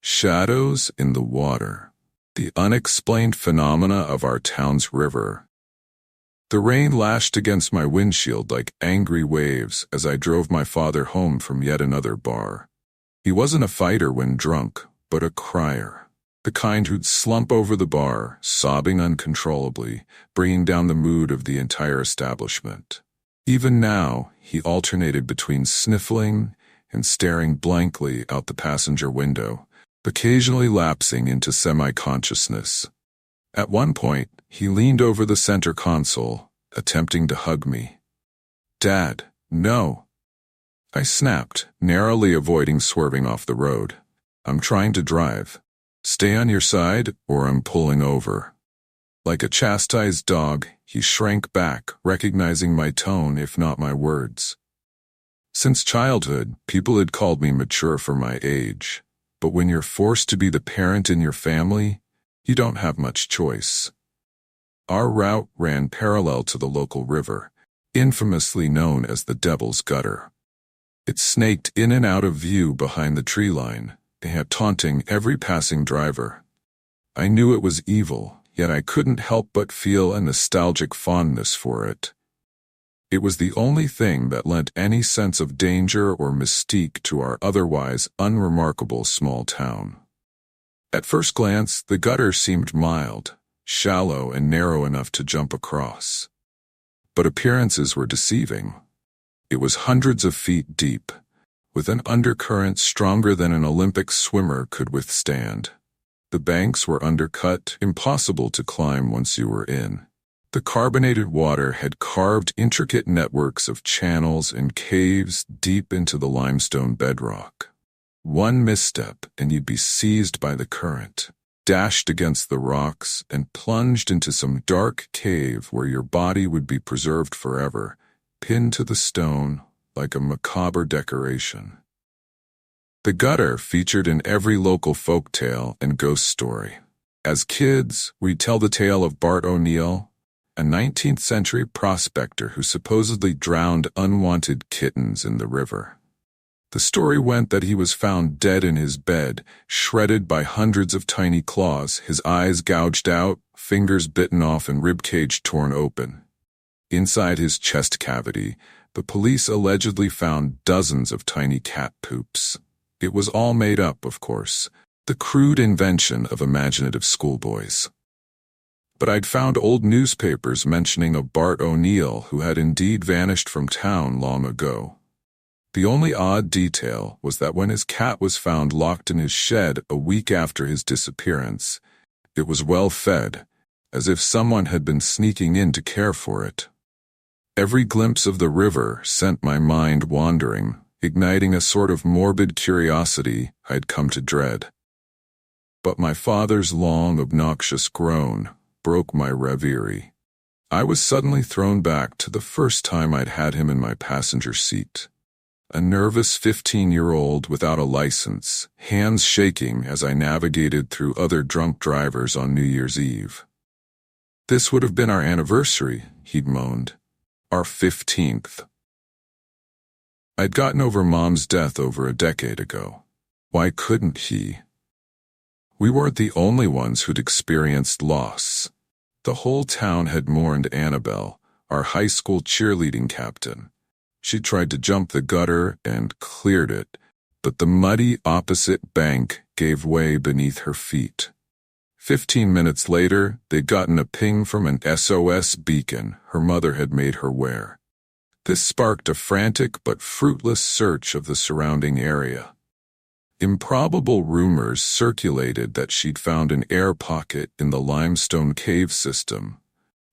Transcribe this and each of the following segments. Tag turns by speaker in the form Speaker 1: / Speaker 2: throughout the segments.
Speaker 1: Shadows in the water. The unexplained phenomena of our town's river. The rain lashed against my windshield like angry waves as I drove my father home from yet another bar. He wasn't a fighter when drunk, but a crier. The kind who'd slump over the bar, sobbing uncontrollably, bringing down the mood of the entire establishment. Even now, he alternated between sniffling and staring blankly out the passenger window, occasionally lapsing into semi-consciousness. At one point, he leaned over the center console, attempting to hug me. "Dad, no." I snapped, narrowly avoiding swerving off the road. "I'm trying to drive. Stay on your side, or I'm pulling over." Like a chastised dog, he shrank back, recognizing my tone if not my words. Since childhood, people had called me mature for my age. But when you're forced to be the parent in your family, you don't have much choice. Our route ran parallel to the local river, infamously known as the Devil's Gutter. It snaked in and out of view behind the tree line, taunting every passing driver. I knew it was evil, yet I couldn't help but feel a nostalgic fondness for it. It was the only thing that lent any sense of danger or mystique to our otherwise unremarkable small town. At first glance, the gutter seemed mild, shallow and narrow enough to jump across. But appearances were deceiving. It was hundreds of feet deep, with an undercurrent stronger than an Olympic swimmer could withstand. The banks were undercut, impossible to climb once you were in. The carbonated water had carved intricate networks of channels and caves deep into the limestone bedrock. One misstep and you'd be seized by the current, dashed against the rocks, and plunged into some dark cave where your body would be preserved forever, pinned to the stone like a macabre decoration. The gutter featured in every local folktale and ghost story. As kids, we'd tell the tale of Bart O'Neill, a 19th-century prospector who supposedly drowned unwanted kittens in the river. The story went that he was found dead in his bed, shredded by hundreds of tiny claws, his eyes gouged out, fingers bitten off and ribcage torn open. Inside his chest cavity, the police allegedly found dozens of tiny cat poops. It was all made up, of course, the crude invention of imaginative schoolboys. But I'd found old newspapers mentioning a Bart O'Neill who had indeed vanished from town long ago. The only odd detail was that when his cat was found locked in his shed a week after his disappearance, it was well fed, as if someone had been sneaking in to care for it. Every glimpse of the river sent my mind wandering, igniting a sort of morbid curiosity I'd come to dread. But my father's long, obnoxious groan broke my reverie. I was suddenly thrown back to the first time I'd had him in my passenger seat. A nervous 15-year-old without a license, hands shaking as I navigated through other drunk drivers on New Year's Eve. "This would have been our anniversary," he'd moaned. "Our 15th. I'd gotten over Mom's death over a decade ago. Why couldn't he? We weren't the only ones who'd experienced loss. The whole town had mourned Annabelle, our high school cheerleading captain. She tried to jump the gutter and cleared it, but the muddy opposite bank gave way beneath her feet. 15 minutes later, they'd gotten a ping from an SOS beacon her mother had made her wear. This sparked a frantic but fruitless search of the surrounding area. Improbable rumors circulated that she'd found an air pocket in the limestone cave system,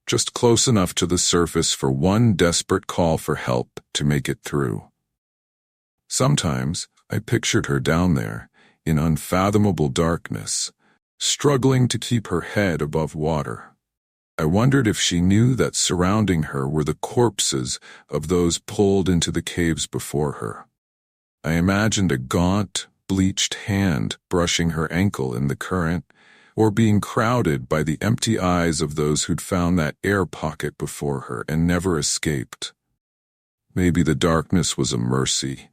Speaker 1: just close enough to the surface for one desperate call for help to make it through. Sometimes I pictured her down there, in unfathomable darkness, struggling to keep her head above water. I wondered if she knew that surrounding her were the corpses of those pulled into the caves before her. I imagined a gaunt, bleached hand brushing her ankle in the current, or being crowded by the empty eyes of those who'd found that air pocket before her and never escaped. Maybe the darkness was a mercy.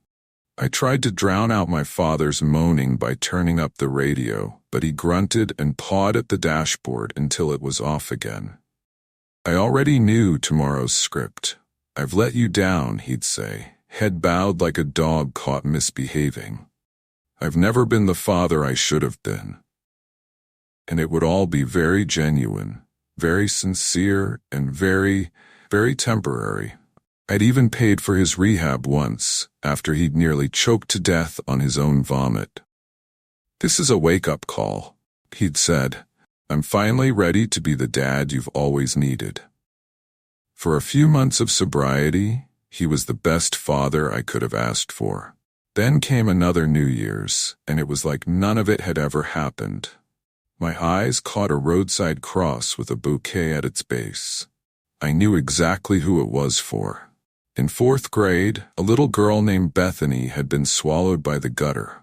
Speaker 1: I tried to drown out my father's moaning by turning up the radio, but he grunted and pawed at the dashboard until it was off again. I already knew tomorrow's script. "I've let you down," he'd say, head bowed like a dog caught misbehaving. "I've never been the father I should have been." And it would all be very genuine, very sincere, and very, very temporary. I'd even paid for his rehab once, after he'd nearly choked to death on his own vomit. "This is a wake-up call," he'd said. "I'm finally ready to be the dad you've always needed." For a few months of sobriety, he was the best father I could have asked for. Then came another New Year's, and it was like none of it had ever happened. My eyes caught a roadside cross with a bouquet at its base. I knew exactly who it was for. In 4th grade, a little girl named Bethany had been swallowed by the gutter.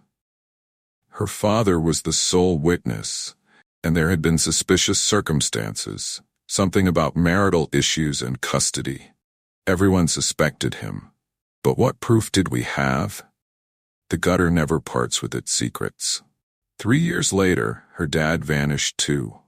Speaker 1: Her father was the sole witness, and there had been suspicious circumstances, something about marital issues and custody. Everyone suspected him. But what proof did we have? The gutter never parts with its secrets. 3 years later, her dad vanished too.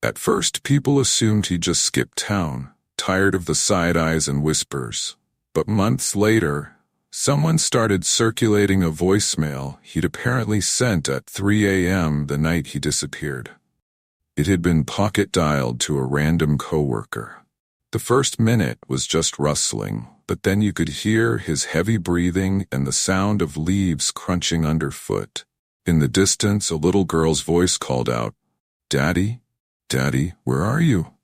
Speaker 1: At first, people assumed he just skipped town, tired of the side eyes and whispers. But months later, someone started circulating a voicemail he'd apparently sent at 3 a.m. the night he disappeared. It had been pocket-dialed to a random coworker. The first minute was just rustling, but then you could hear his heavy breathing and the sound of leaves crunching underfoot. In the distance, a little girl's voice called out, "Daddy? Daddy, where are you?"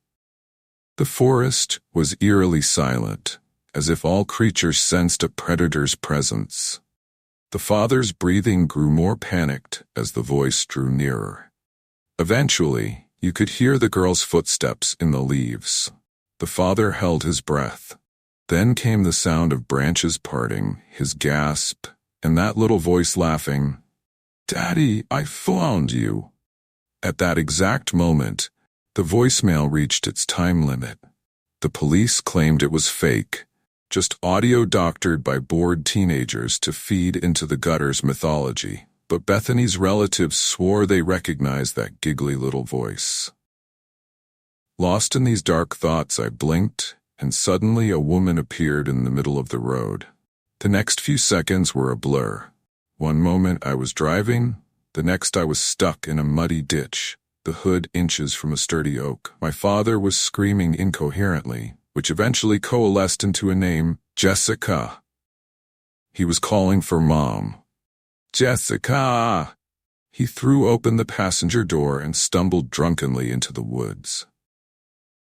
Speaker 1: The forest was eerily silent, as if all creatures sensed a predator's presence. The father's breathing grew more panicked as the voice drew nearer. Eventually, you could hear the girl's footsteps in the leaves. The father held his breath. Then came the sound of branches parting, his gasp, and that little voice laughing, "Daddy, I found you." At that exact moment, the voicemail reached its time limit. The police claimed it was fake, just audio doctored by bored teenagers to feed into the gutter's mythology. But Bethany's relatives swore they recognized that giggly little voice. Lost in these dark thoughts, I blinked, and suddenly a woman appeared in the middle of the road. The next few seconds were a blur. One moment I was driving, the next I was stuck in a muddy ditch, the hood inches from a sturdy oak. My father was screaming incoherently, which eventually coalesced into a name, Jessica. He was calling for Mom. "Jessica!" He threw open the passenger door and stumbled drunkenly into the woods.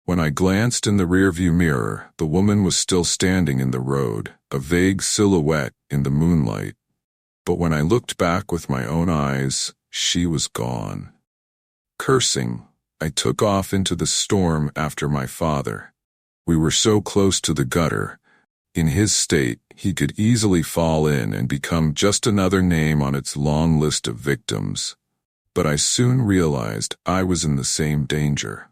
Speaker 1: When I glanced in the rearview mirror, the woman was still standing in the road, a vague silhouette in the moonlight. But when I looked back with my own eyes, she was gone. Cursing, I took off into the storm after my father. We were so close to the gutter. In his state, he could easily fall in and become just another name on its long list of victims. But I soon realized I was in the same danger.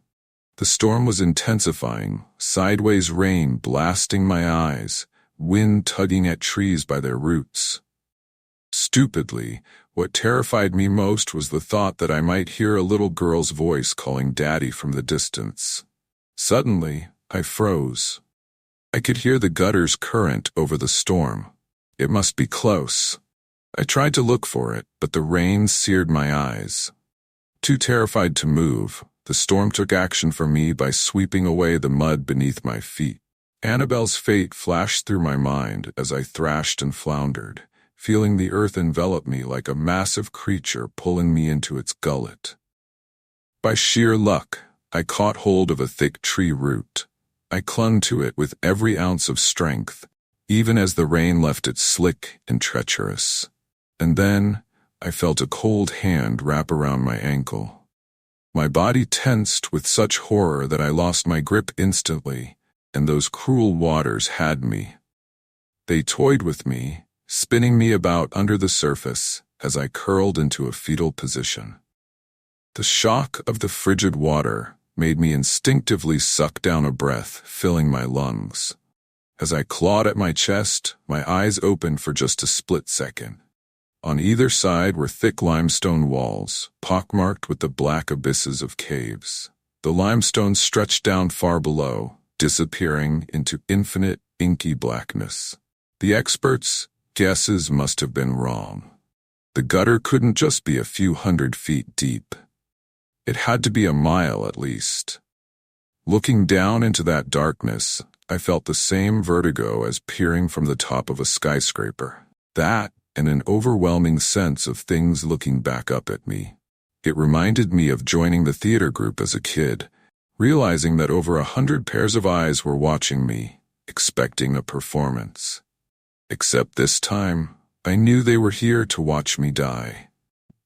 Speaker 1: The storm was intensifying, sideways rain blasting my eyes, wind tugging at trees by their roots. Stupidly, what terrified me most was the thought that I might hear a little girl's voice calling Daddy from the distance. Suddenly, I froze. I could hear the gutter's current over the storm. It must be close. I tried to look for it, but the rain seared my eyes. Too terrified to move, the storm took action for me by sweeping away the mud beneath my feet. Annabelle's fate flashed through my mind as I thrashed and floundered, feeling the earth envelop me like a massive creature pulling me into its gullet. By sheer luck, I caught hold of a thick tree root. I clung to it with every ounce of strength, even as the rain left it slick and treacherous. And then, I felt a cold hand wrap around my ankle. My body tensed with such horror that I lost my grip instantly, and those cruel waters had me. They toyed with me, spinning me about under the surface as I curled into a fetal position. The shock of the frigid water made me instinctively suck down a breath, filling my lungs. As I clawed at my chest, my eyes opened for just a split second. On either side were thick limestone walls, pockmarked with the black abysses of caves. The limestone stretched down far below, disappearing into infinite, inky blackness. The experts' guesses must have been wrong. The gutter couldn't just be a few 100 feet deep. It had to be a mile at least. Looking down into that darkness, I felt the same vertigo as peering from the top of a skyscraper. That, and an overwhelming sense of things looking back up at me. It reminded me of joining the theater group as a kid, realizing that over 100 pairs of eyes were watching me, expecting a performance. Except this time, I knew they were here to watch me die,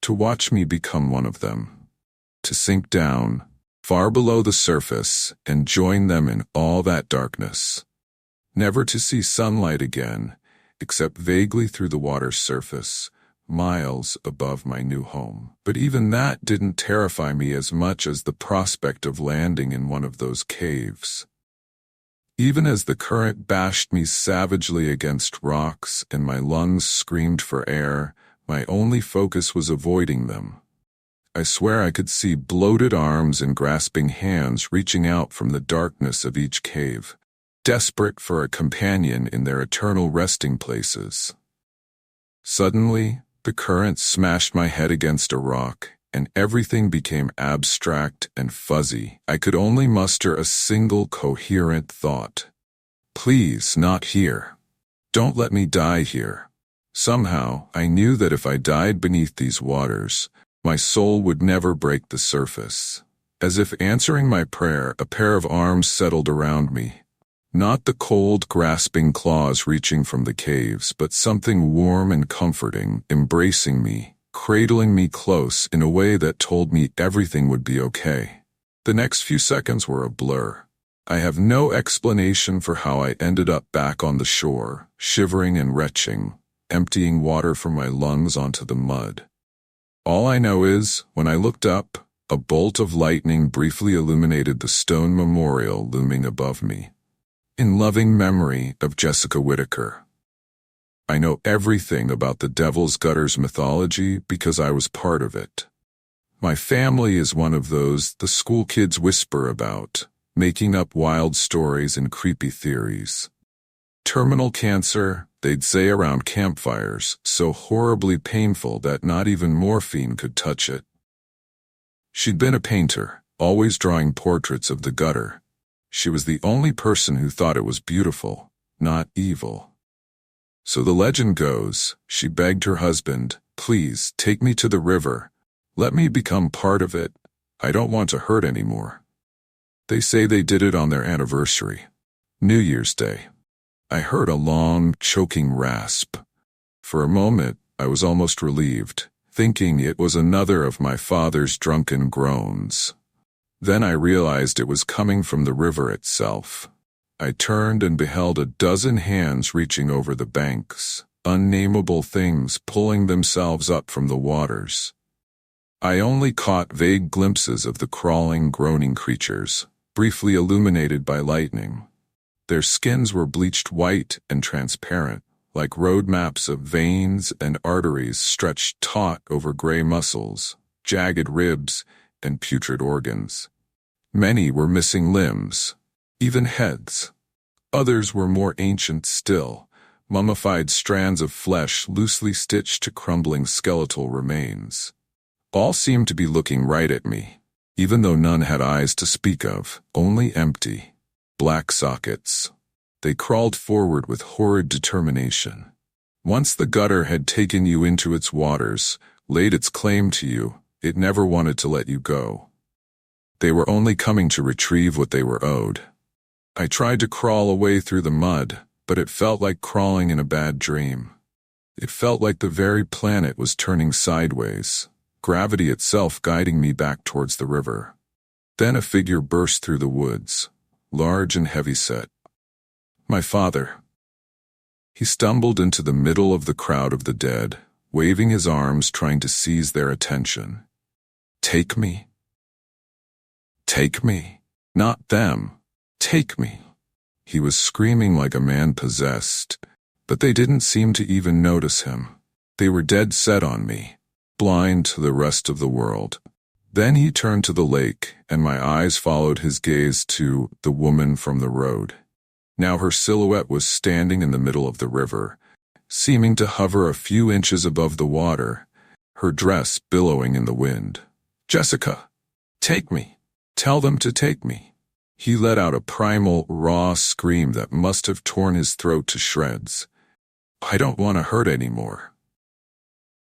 Speaker 1: to watch me become one of them, to sink down, far below the surface, and join them in all that darkness. Never to see sunlight again, except vaguely through the water's surface, miles above my new home. But even that didn't terrify me as much as the prospect of landing in one of those caves. Even as the current bashed me savagely against rocks and my lungs screamed for air, my only focus was avoiding them. I swear I could see bloated arms and grasping hands reaching out from the darkness of each cave, desperate for a companion in their eternal resting places. Suddenly, the current smashed my head against a rock, and everything became abstract and fuzzy. I could only muster a single coherent thought. Please, not here. Don't let me die here. Somehow, I knew that if I died beneath these waters, my soul would never break the surface. As if answering my prayer, a pair of arms settled around me. Not the cold, grasping claws reaching from the caves, but something warm and comforting, embracing me, cradling me close in a way that told me everything would be okay. The next few seconds were a blur. I have no explanation for how I ended up back on the shore, shivering and retching, emptying water from my lungs onto the mud. All I know is, when I looked up, a bolt of lightning briefly illuminated the stone memorial looming above me. In loving memory of Jessica Whittaker. I know everything about the Devil's Gutters mythology because I was part of it. My family is one of those the school kids whisper about, making up wild stories and creepy theories. Terminal cancer, they'd say around campfires, so horribly painful that not even morphine could touch it. She'd been a painter, always drawing portraits of the gutter. She was the only person who thought it was beautiful, not evil. So the legend goes, she begged her husband, "Please, take me to the river. Let me become part of it. I don't want to hurt anymore." They say they did it on their anniversary, New Year's Day. I heard a long, choking rasp. For a moment, I was almost relieved, thinking it was another of my father's drunken groans. Then I realized it was coming from the river itself. I turned and beheld a dozen hands reaching over the banks, unnameable things pulling themselves up from the waters. I only caught vague glimpses of the crawling, groaning creatures, briefly illuminated by lightning. Their skins were bleached white and transparent, like road maps of veins and arteries stretched taut over gray muscles, jagged ribs, and putrid organs. Many were missing limbs, even heads. Others were more ancient still, mummified strands of flesh loosely stitched to crumbling skeletal remains. All seemed to be looking right at me, even though none had eyes to speak of, only empty, black sockets. They crawled forward with horrid determination. Once the gutter had taken you into its waters, laid its claim to you, it never wanted to let you go. They were only coming to retrieve what they were owed. I tried to crawl away through the mud, but it felt like crawling in a bad dream. It felt like the very planet was turning sideways, gravity itself guiding me back towards the river. Then a figure burst through the woods, large and heavy-set. My father. He stumbled into the middle of the crowd of the dead, waving his arms trying to seize their attention. Take me. Take me. Not them. Take me. He was screaming like a man possessed, but they didn't seem to even notice him. They were dead set on me, blind to the rest of the world. Then he turned to the lake, and my eyes followed his gaze to the woman from the road. Now her silhouette was standing in the middle of the river, seeming to hover a few inches above the water, her dress billowing in the wind. "Jessica, take me. Tell them to take me." He let out a primal, raw scream that must have torn his throat to shreds. "I don't want to hurt anymore."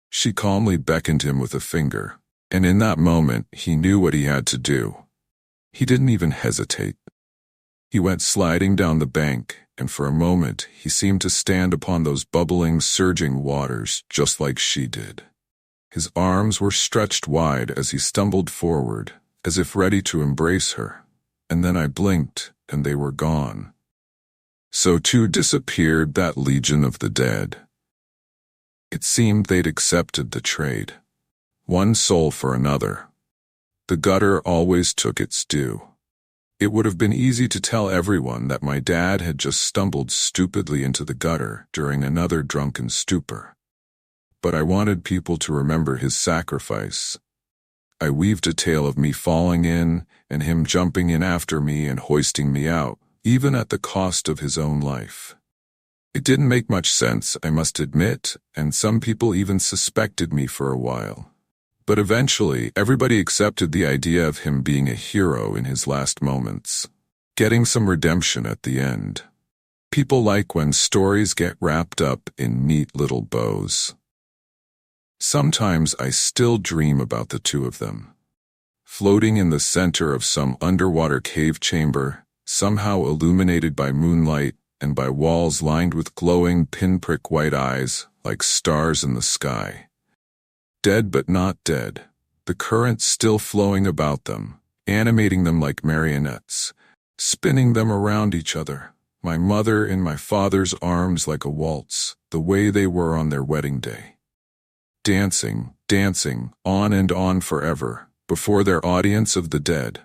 Speaker 1: She calmly beckoned him with a finger, and in that moment he knew what he had to do. He didn't even hesitate. He went sliding down the bank, and for a moment he seemed to stand upon those bubbling, surging waters just like she did. His arms were stretched wide as he stumbled forward, as if ready to embrace her, and then I blinked and they were gone. So too disappeared that legion of the dead. It seemed they'd accepted the trade. One soul for another. The gutter always took its due. It would have been easy to tell everyone that my dad had just stumbled stupidly into the gutter during another drunken stupor. But I wanted people to remember his sacrifice. I weaved a tale of me falling in and him jumping in after me and hoisting me out, even at the cost of his own life. It didn't make much sense, I must admit, and some people even suspected me for a while. But eventually, everybody accepted the idea of him being a hero in his last moments, getting some redemption at the end. People like when stories get wrapped up in neat little bows. Sometimes I still dream about the two of them, floating in the center of some underwater cave chamber, somehow illuminated by moonlight and by walls lined with glowing pinprick white eyes like stars in the sky. Dead but not dead, the current still flowing about them, animating them like marionettes, spinning them around each other, my mother in my father's arms like a waltz, the way they were on their wedding day. Dancing, dancing, on and on forever, before their audience of the dead.